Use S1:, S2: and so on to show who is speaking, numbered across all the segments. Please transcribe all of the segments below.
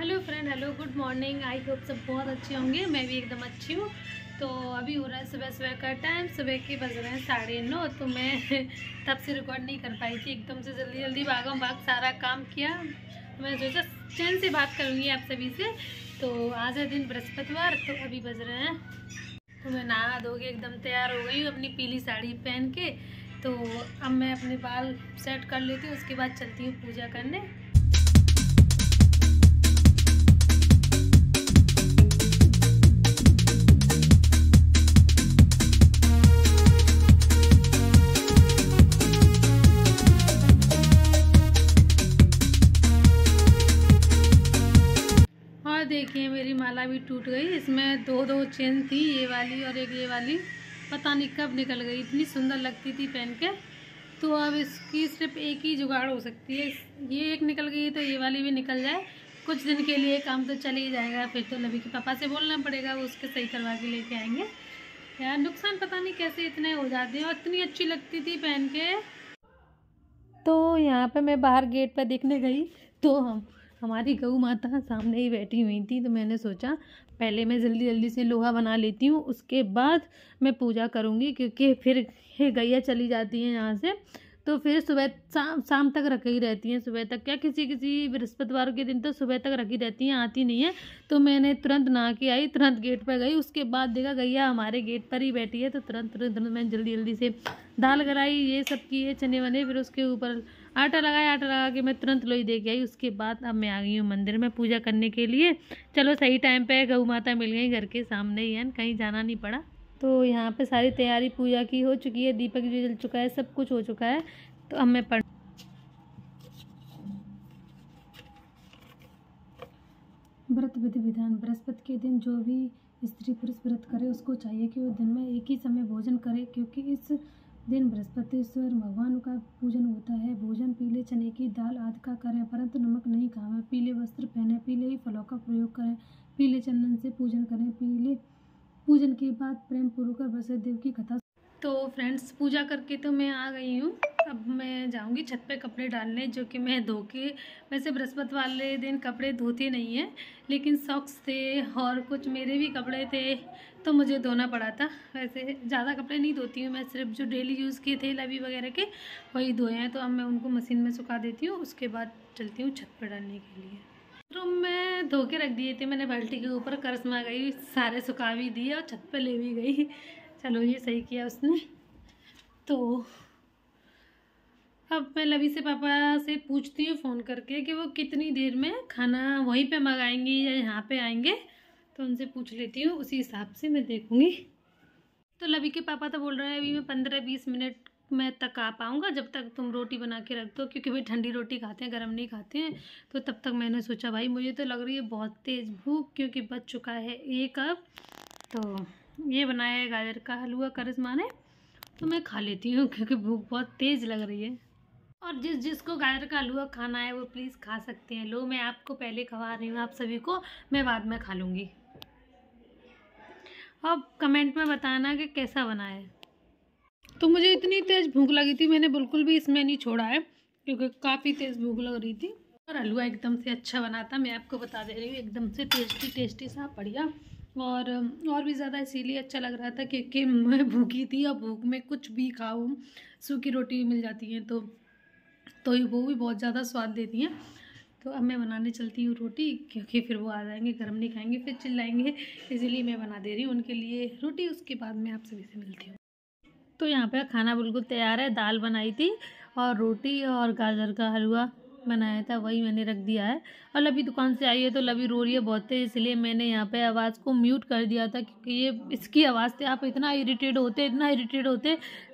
S1: Hello friend, hello, good morning. I hope सब बहुत अच्छे होंगे। मैं भी एकदम अच्छी हूँ। तो अभी हो रहा है सुबह सुबह का टाइम। सुबह के बज रहे हैं 9:30। तो मैं तब से रिकॉर्ड नहीं कर पाई थी, एकदम से जल्दी जल्दी भागम भाग सारा काम किया। तो मैं सोचा चैन से बात करूँगी आप सभी से। तो आज है दिन बृहस्पतिवार। तो अभी बज रहे हैं, तो मैं नहा धो के एकदम तैयार हो गई हूँ अपनी पीली साड़ी पहन के। तो अब मैं अपने बाल सेट कर लेती हूँ, उसके बाद चलती हूँ पूजा करने। और देखिए मेरी माला भी टूट गई। इसमें दो चेन थी, ये वाली और एक ये वाली। पता नहीं कब निकल गई, इतनी सुंदर लगती थी पहन के। तो अब इसकी सिर्फ एक ही जुगाड़ हो सकती है। ये एक निकल गई तो ये वाली भी निकल जाए। कुछ दिन के लिए काम तो चल ही जाएगा, फिर तो लवी के पापा से बोलना पड़ेगा, वो उसके सही करवा के लेके आएंगे। यार नुकसान पता नहीं कैसे इतने हो जाते हैं, और इतनी अच्छी लगती थी पहन के। तो यहाँ पे मैं बाहर गेट पर देखने गई तो हमारी गऊ माता सामने ही बैठी हुई थी। तो मैंने सोचा पहले मैं जल्दी जल्दी से लोहा बना लेती हूँ, उसके बाद मैं पूजा करूँगी, क्योंकि फिर गैया चली जाती हैं यहाँ से। तो फिर सुबह शाम तक रखी रहती हैं। सुबह तक क्या, किसी बृहस्पतिवार के दिन तो सुबह तक रखी रहती हैं, आती नहीं है। तो मैंने तुरंत नहा के आई, तुरंत गेट पर गई। उसके बाद देखा गैया हमारे गेट पर ही बैठी है। तो तुरंत मैंने जल्दी जल्दी से दाल गलाई, ये सब किए, चने वने। फिर उसके ऊपर आटा लगाया, आटा लगा के मैं तुरंत लोई दे के आई। उसके बाद अब मैं आ गई हूँ मंदिर में पूजा करने के लिए। चलो सही टाइम पे गऊ माता मिल गई, घर के सामने ही है, कहीं जाना नहीं पड़ा। तो यहाँ पे सारी तैयारी पूजा की हो चुकी है, दीपक भी जल चुका है, सब कुछ हो चुका है। तो अब मैं पढ़ व्रत विधि विधान। बृहस्पति के दिन जो भी स्त्री पुरुष व्रत करे उसको चाहिए कि वो दिन में एक ही समय भोजन करे, क्योंकि इस दिन बृहस्पतिश्वर भगवान का पूजन होता है। भोजन पीले चने की दाल आदि का करें, परंतु नमक नहीं खावें। पीले वस्त्र पहने, पीले ही फलों का प्रयोग करें, पीले चंदन से पूजन करें। पीले पूजन के बाद प्रेम पूर्वक वसुदेव की कथा। तो फ्रेंड्स, पूजा करके तो मैं आ गई हूँ। अब मैं जाऊँगी छत पे कपड़े डालने, जो कि मैं धो के, वैसे बृहस्पति वाले दिन कपड़े धोते नहीं हैं, लेकिन सॉक्स थे और कुछ मेरे भी कपड़े थे तो मुझे धोना पड़ा था। वैसे ज़्यादा कपड़े नहीं धोती हूँ मैं, सिर्फ जो डेली यूज़ किए थे लवी वगैरह के वही धोए हैं। तो अब मैं उनको मशीन में सुखा देती हूँ, उसके बाद चलती हूँ छत पर डालने के लिए। रूम में धो के रख दिए थे मैंने बाल्टी के ऊपर, करस्मा गई, सारे सुखा भी दिए और छत पे ले भी गई। चलो ये सही किया उसने। तो अब मैं लवी से पापा से पूछती हूँ फ़ोन करके कि वो कितनी देर में खाना वहीं पे मंगाएंगे या यहाँ पे आएंगे। तो उनसे पूछ लेती हूँ, उसी हिसाब से मैं देखूँगी। तो लवी के पापा तो बोल रहे हैं अभी मैं 15-20 मिनट में तक आ पाऊँगा, जब तक तुम रोटी बना के रख दो, क्योंकि भाई ठंडी रोटी खाते हैं, गर्म नहीं खाते हैं। तो तब तक मैंने सोचा भाई मुझे तो लग रही है बहुत तेज़ भूख, क्योंकि बज चुका है 1 अब। तो ये बनाया है गाजर का हलवा करिश्मा ने, तो मैं खा लेती हूँ क्योंकि भूख बहुत तेज़ लग रही है। और जिसको गाजर का हलवा खाना है वो प्लीज़ खा सकते हैं। लो मैं आपको पहले खवा रही हूँ, आप सभी को, मैं बाद में खा लूँगी। अब कमेंट में बताना कि कैसा बना है। तो मुझे इतनी तेज़ भूख लगी थी, मैंने बिल्कुल भी इसमें नहीं छोड़ा है, क्योंकि काफ़ी तेज़ भूख लग रही थी। और हलवा एकदम से अच्छा बना था, मैं आपको बता दे रही हूँ, एकदम से टेस्टी सा बढ़िया। और भी ज़्यादा इसीलिए अच्छा लग रहा था क्योंकि मैं भूखी थी, और भूख में कुछ भी खाऊं, सूखी रोटी भी मिल जाती हैं तो वो भी बहुत ज़्यादा स्वाद देती हैं। तो अब मैं बनाने चलती हूँ रोटी, क्योंकि फिर वो आ जाएंगे, गर्म नहीं खाएंगे, फिर चिल्लाएंगे, इसीलिए मैं बना दे रही हूँ उनके लिए रोटी। उसके बाद मैं आप सभी से मिलती हूँ। तो यहाँ पे खाना बिल्कुल तैयार है, दाल बनाई थी और रोटी और गाजर का हलवा बनाया था, वही मैंने रख दिया है। और लवी दुकान से आई है तो लवी रो रही है बहुत है, इसलिए मैंने यहाँ पे आवाज़ को म्यूट कर दिया था, क्योंकि ये इसकी आवाज़ से आप इतना इरिटेट होते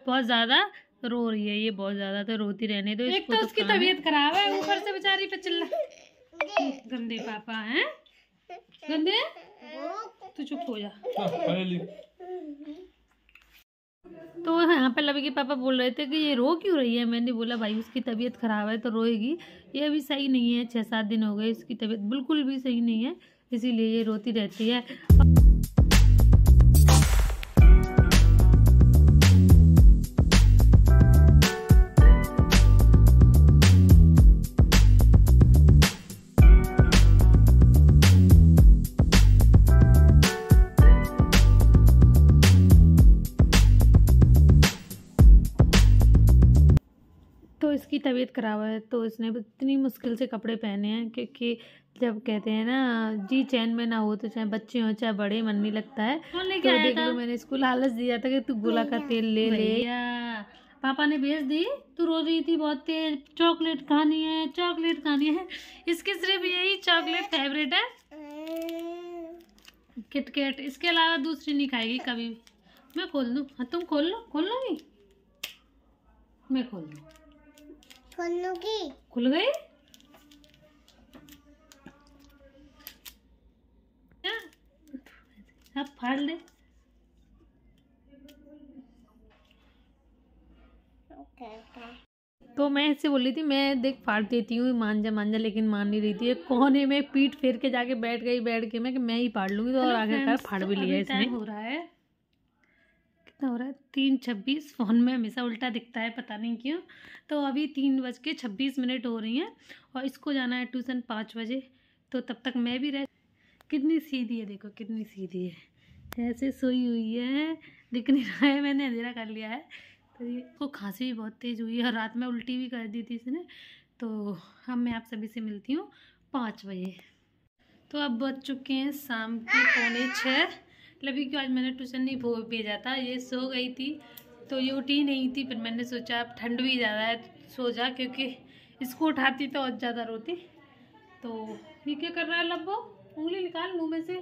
S1: बहुत ज़्यादा रो रही है ये, बहुत ज़्यादा। तो रोती रहने दो, एक तो उसकी तबीयत खराब है, ऊपर से बेचारी पे चिल्ला। गंदे पापा हैं, गंदे, तू चुप हो जा। तो यहाँ पे लवी के पापा बोल रहे थे कि ये रो क्यों रही है। मैंने बोला भाई उसकी तबीयत ख़राब है तो रोएगी, ये अभी सही नहीं है, 6-7 दिन हो गए, इसकी तबीयत बिल्कुल भी सही नहीं है, इसीलिए ये रोती रहती है। की तबीयत खराब है तो इसने इतनी मुश्किल से कपड़े पहने हैं, क्योंकि जब कहते हैं ना जी चैन में ना हो तो चाहे बच्चे हो चाहे बड़े, मन नहीं लगता है। तो देख लो, मैंने इसको लालच दिया था कि तू गोला का तेल ले ले। पापा ने भेज दी, तू रो रही थी बहुत तेज, चॉकलेट खानी है, चॉकलेट खानी है। इसकी सिर्फ यही चॉकलेट फेवरेट है, किटकैट। इसके अलावा दूसरी नहीं खाएगी कभी भी। मैं खोल दूँ? हाँ तुम खोल लो। खोल लो नहीं, मैं खोल दूँ। खोल लूँगी। खुल गई क्या? अब फाड़ ले। तो मैं इससे बोल रही थी मैं देख फाड़ देती हूँ, मान जा, लेकिन मान नहीं रही थी। कोने में पीठ फेर के जाके बैठ गई, बैठ के मैं ही फाड़ लूंगी। तो और आखिरकार फाड़ भी लिया इसने। हो रहा है कितना हो रहा है? 3:26। फ़ोन में हमेशा उल्टा दिखता है, पता नहीं क्यों। तो अभी 3:26 हो रही हैं और इसको जाना है ट्यूशन 5 बजे। तो तब तक मैं भी कितनी सीधी है, देखो कितनी सीधी है, ऐसे सोई हुई है, दिख नहीं रहा है, मैंने अंधेरा कर लिया है। तो इसको खांसी भी बहुत तेज़ हुई है और रात में उल्टी भी कर दी थी इसने। तो अब मैं आप सभी से मिलती हूँ 5 बजे। तो अब बज चुके हैं शाम के 5:45। लवी को आज मैंने ट्यूशन नहीं भेजा था, ये सो गई थी तो ये उठी नहीं थी। फिर मैंने सोचा अब ठंड भी ज़्यादा है, सो जा, क्योंकि इसको उठाती तो और ज़्यादा रोती। तो ये क्या कर रहा है लब्बो? उंगली निकाल मुँह में से।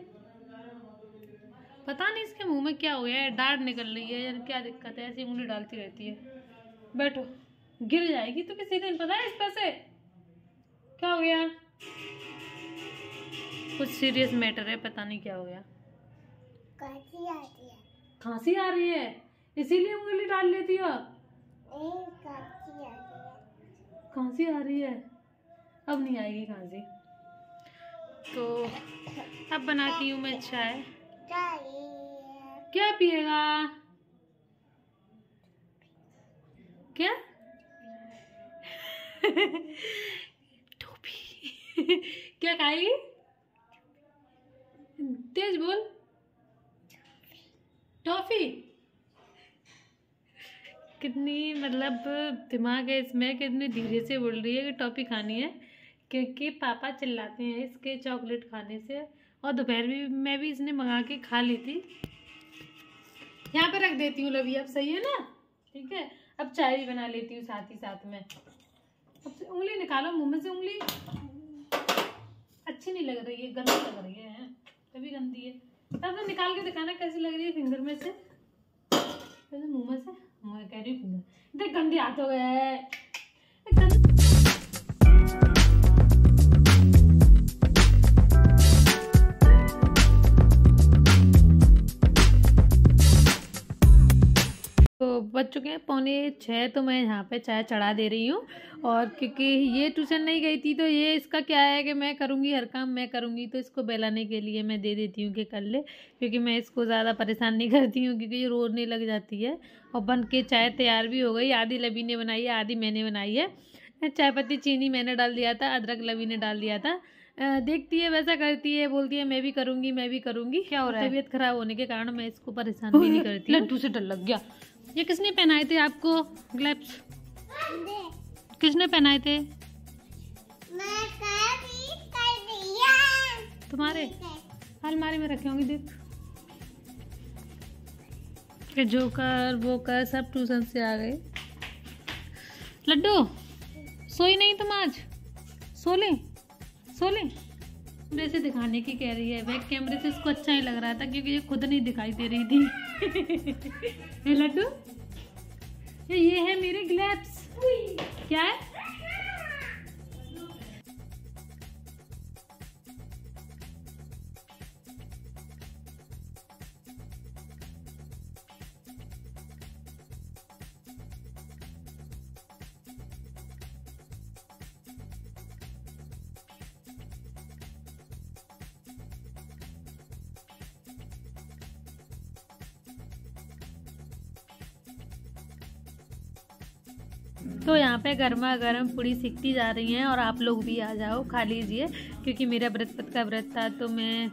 S1: पता नहीं इसके मुंह में क्या हो गया है, डांट निकल रही है यार, क्या दिक्कत है, ऐसी उंगली डालती रहती है। बैठो, गिर जाएगी तो किसी दिन, पता है इस पर से क्या हो गया? कुछ सीरियस मैटर है, पता नहीं क्या हो गया। खांसी आ रही है। खांसी आ रही है इसीलिए उंगली डाल लेती हो? खांसी आ रही है, अब नहीं आएगी खांसी। तो अब बनाती हूँ मैं चाय। क्या पिएगा? क्या? टॉफी। क्या खाएगी? तेज बोल। टॉफी। कितनी मतलब दिमाग है इसमें, कितनी धीरे से बोल रही है कि टॉफी खानी है, क्योंकि पापा चिल्लाते हैं इसके चॉकलेट खाने से। और दोपहर में भी इसने मंगा के खा ली थी। यहाँ पे रख देती हूँ लवी, अब सही है ना? ठीक है, अब चाय भी बना लेती हूँ साथ ही साथ में। अब से उंगली निकालो मुंह में से, उंगली अच्छी नहीं लग रही है, गंदी लग रही है, कभी गंदी है। तब तो निकाल के दिखाना कैसी लग रही है फिंगर में से, मुंह में से। मैं कह रही हूँ फिंगर देख, गंदी हाथ हो गया है। तो बज चुके हैं 5:45। तो मैं यहाँ पे चाय चढ़ा दे रही हूँ। और क्योंकि ये ट्यूशन नहीं गई थी तो ये इसका क्या है कि मैं करूँगी, हर काम मैं करूँगी, तो इसको बहलाने के लिए मैं दे देती हूँ कि कर ले, क्योंकि मैं इसको ज़्यादा परेशान नहीं करती हूँ, क्योंकि ये रोने लग जाती है। और बन के चाय तैयार भी हो गई, आधी लवी ने बनाई है, आधी मैंने बनाई है। चाय पत्ती चीनी मैंने डाल दिया था, अदरक लवी ने डाल दिया था। देखती है वैसा करती है, बोलती है मैं भी करूँगी, मैं भी करूँगी। क्या हो रहा है? तबीयत खराब होने के कारण मैं इसको परेशान भी नहीं करती। लड्डू से डर लग गया। ये किसने पहनाए थे आपको ग्लव्स? किसने पहनाए थे? तुम्हारे अलमारी में रखे होंगे, देख। कि जो कर वो कर, सब ट्यूशन से आ गए। लड्डू सोई नहीं तुम आज? सो ले, सो ले। कैमरे से दिखाने की कह रही है, बैक कैमरे से इसको अच्छा ही लग रहा था, क्योंकि ये खुद नहीं दिखाई दे रही थी। लड्डू ये है मेरे ग्लव्स। क्या है? तो यहाँ पे गर्मा गर्म पूड़ी सिकती जा रही हैं और आप लोग भी आ जाओ, खा लीजिए, क्योंकि मेरा बृहस्पति का व्रत था। तो मैं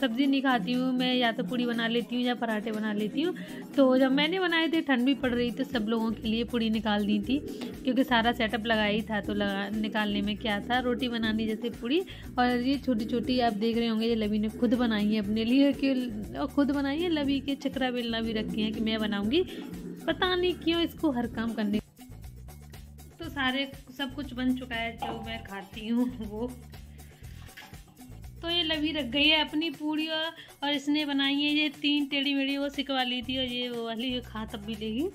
S1: सब्ज़ी नहीं खाती हूँ, मैं या तो पूड़ी बना लेती हूँ या पराठे बना लेती हूँ। तो जब मैंने बनाए थे ठंड भी पड़ रही थी, सब लोगों के लिए पूड़ी निकाल दी थी, क्योंकि सारा सेटअप लगाया ही था। तो निकालने में क्या था, रोटी बनानी जैसे पूड़ी। और ये छोटी छोटी आप देख रहे होंगे, ये लवी ने खुद बनाई है अपने लिए, कि खुद बनाई है। लवी के चक्रा बेलना भी रखे हैं कि मैं बनाऊँगी, पता नहीं क्यों इसको हर काम करने। तो सारे सब कुछ बन चुका है जो मैं खाती हूँ वो। तो ये लवी रख गई है अपनी पूड़ी, और इसने बनाई है ये 3 टेढ़ी मेढ़ी, वो सिकवा ली थी, और ये वो वाली ये खा तब भी लेगी।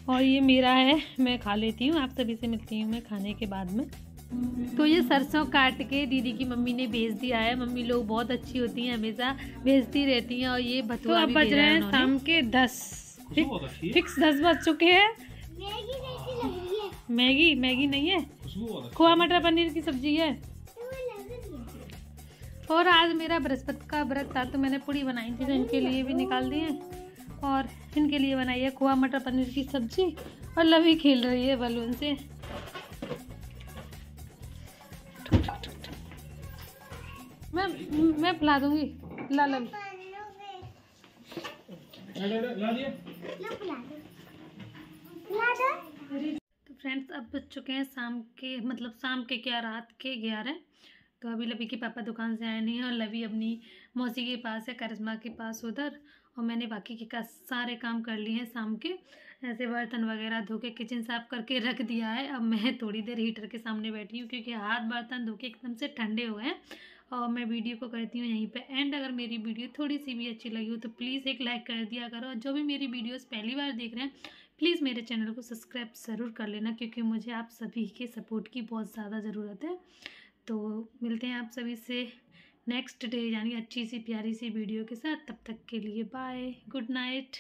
S1: और ये मेरा है, मैं खा लेती हूँ। आप सभी से मिलती हूँ मैं खाने के बाद में। तो ये सरसों काट के दीदी की मम्मी ने भेज दिया है। मम्मी लोग बहुत अच्छी होती हैं, हमेशा भेजती रहती हैं। और ये भतुआ भी बज रहे हैं शाम के 10, फिक्स 10 बज चुके हैं। मैगी नहीं है, खोआ मटर पनीर की सब्जी है। और आज मेरा बृहस्पति का व्रत था, तो मैंने पूड़ी बनाई थी, तो इनके लिए भी निकाल दी है। और इनके लिए बनाई है खोआ मटर पनीर की सब्जी। और लवी खेल रही है बलून से। मैं पिला दूंगी, ला लवी। तो फ्रेंड्स, अब बज चुके हैं शाम के, मतलब शाम के क्या, रात के 11। तो अभी लवी के पापा दुकान से आए नहीं हैं, और लवी अपनी मौसी के पास है, करिश्मा के पास उधर। और मैंने बाकी के सारे काम कर लिए हैं शाम के, ऐसे बर्तन वगैरह धो के, किचन साफ करके रख दिया है। अब मैं थोड़ी देर हीटर के सामने बैठी हूँ, क्योंकि हाथ बर्तन धो के एकदम से ठंडे हो गए हैं। और मैं वीडियो को करती हूँ यहीं पे एंड। अगर मेरी वीडियो थोड़ी सी भी अच्छी लगी हो तो प्लीज़ एक लाइक कर दिया करो। और जो भी मेरी वीडियोस पहली बार देख रहे हैं, प्लीज़ मेरे चैनल को सब्सक्राइब ज़रूर कर लेना, क्योंकि मुझे आप सभी के सपोर्ट की बहुत ज़्यादा ज़रूरत है। तो मिलते हैं आप सभी से नेक्स्ट डे, यानी अच्छी सी प्यारी सी वीडियो के साथ। तब तक के लिए बाय, गुड नाइट।